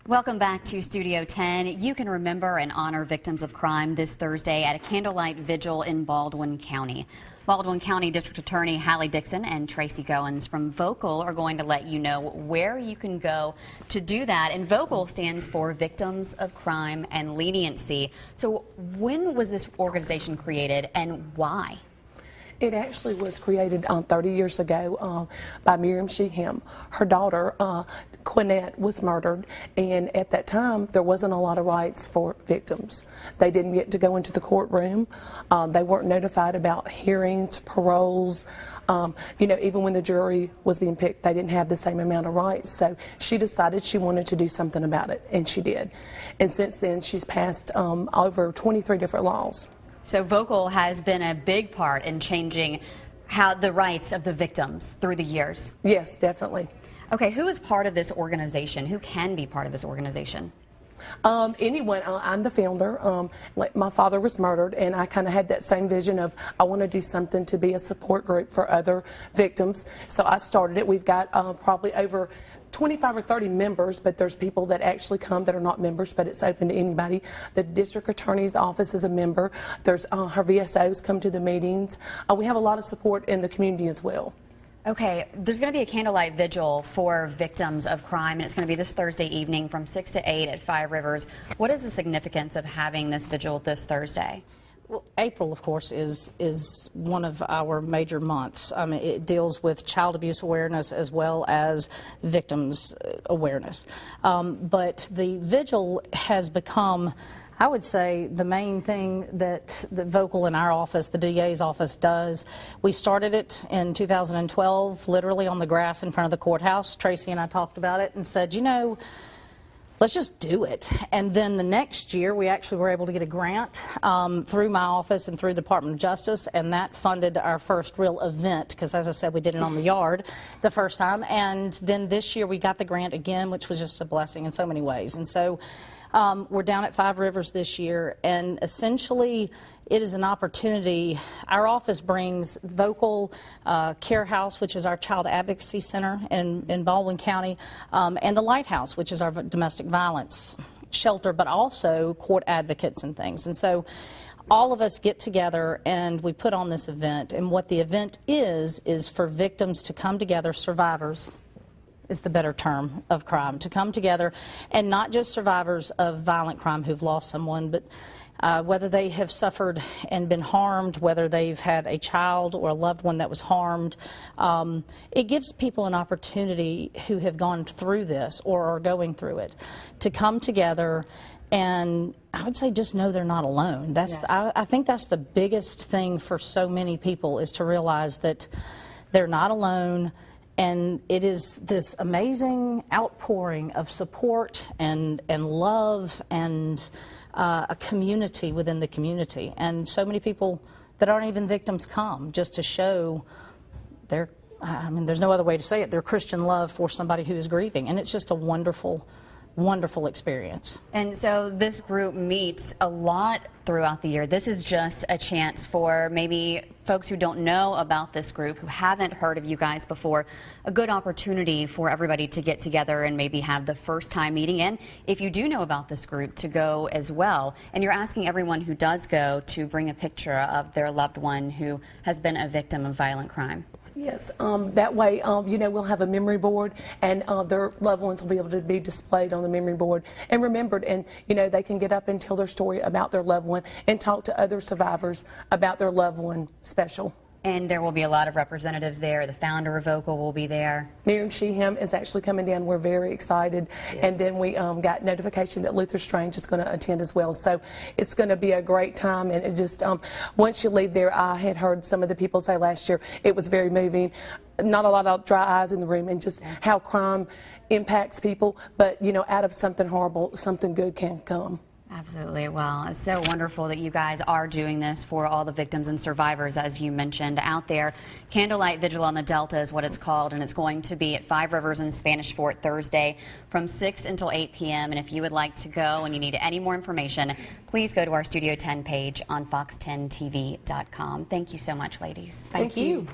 Welcome back to Studio 10. You can remember and honor victims of crime this Thursday at a candlelight vigil in Baldwin County. Baldwin County District Attorney Hallie Dixon and Tracy Goins from Vocal are going to let you know where you can go to do that. And Vocal stands for Victims of Crime and Leniency. So when was this organization created and why? It actually was created 30 years ago by Miriam Sheehan. Her daughter, Quinette, was murdered, and at that time there wasn't a lot of rights for victims. They didn't get to go into the courtroom. They weren't notified about hearings, paroles. Even when the jury was being picked, they didn't have the same amount of rights. So she decided she wanted to do something about it, and she did. And since then, she's passed over 23 different laws. So Vocal has been a big part in changing how the rights of the victims through the years. Yes, definitely. Okay, who is part of this organization? Who can be part of this organization? Anyone. I'm the founder. My father was murdered, and I kind of had that same vision of I want to do something to be a support group for other victims. So I started it. We've got probably over 25 or 30 members, but there's people that actually come that are not members, but it's open to anybody. The district attorney's office is a member. There's her VSOs come to the meetings. We have a lot of support in the community as well. Okay, there's going to be a candlelight vigil for victims of crime, and it's going to be this Thursday evening from 6 to 8 at Five Rivers. What is the significance of having this vigil this Thursday? Well, April, of course, is one of our major months. It deals with child abuse awareness as well as victims awareness. But the vigil has become, I would say, the main thing that the Vocal in our office, the DA's office, does. We started it in 2012, literally on the grass in front of the courthouse. Tracy and I talked about it and said, let's just do it. And then the next year, we actually were able to get a grant through my office and through the Department of Justice, and that funded our first real event, because as I said, we did it on the yard the first time. And then this year, we got the grant again, which was just a blessing in so many ways. And so we're down at Five Rivers this year, and essentially it is an opportunity. Our office brings Vocal Care House, which is our child advocacy center in Baldwin County, and the Lighthouse, which is our domestic violence shelter, but also court advocates and things. And so all of us get together and we put on this event, and what the event is for victims to come together, survivors is the better term of crime, to come together, and not just survivors of violent crime who've lost someone, but whether they have suffered and been harmed, whether they've had a child or a loved one that was harmed. It gives people an opportunity who have gone through this or are going through it to come together, and I would say just know they're not alone. I think that's the biggest thing for so many people, is to realize that they're not alone. And it is this amazing outpouring of support and love and a community within the community. And so many people that aren't even victims come just to show their, there's no other way to say it, their Christian love for somebody who is grieving. And it's just a wonderful, wonderful experience. And so this group meets a lot throughout the year. This is just a chance for maybe folks who don't know about this group, who haven't heard of you guys before, a good opportunity for everybody to get together and maybe have the first time meeting. And if you do know about this group, to go as well. And you're asking everyone who does go to bring a picture of their loved one who has been a victim of violent crime. Yes, that way, we'll have a memory board, and their loved ones will be able to be displayed on the memory board and remembered, and, they can get up and tell their story about their loved one and talk to other survivors about their loved one special. And there will be a lot of representatives there. The founder of Vocal will be there. Miriam Sheehan is actually coming down. We're very excited. Yes. And then we got notification that Luther Strange is going to attend as well. So it's going to be a great time. And it just, once you leave there, I had heard some of the people say last year it was very moving. Not a lot of dry eyes in the room, and just how crime impacts people. But, out of something horrible, something good can come. Absolutely. Well, it's so wonderful that you guys are doing this for all the victims and survivors, as you mentioned, out there. Candlelight Vigil on the Delta is what it's called, and it's going to be at Five Rivers in Spanish Fort Thursday from 6 until 8 p.m. And if you would like to go and you need any more information, please go to our Studio 10 page on fox10tv.com. Thank you so much, ladies. Thank you.